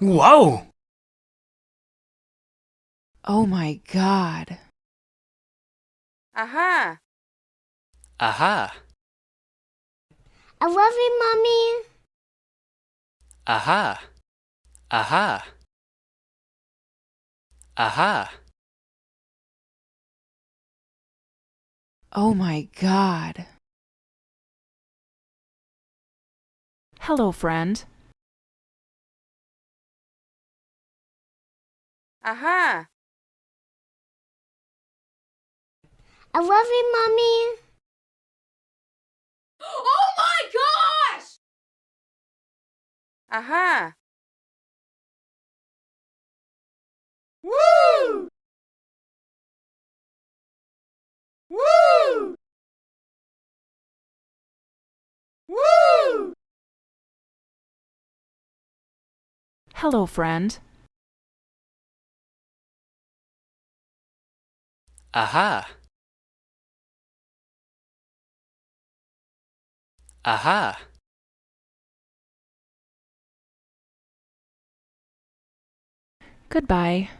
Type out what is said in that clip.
Wow! Oh my God. Aha! Aha! I love you, Mommy. Aha! Aha! Aha! Oh my God. Hello, friend. Aha! I love you, Mommy. Oh my gosh! Aha! Woo! Woo! Woo! Hello, friend. Aha! Aha! Goodbye.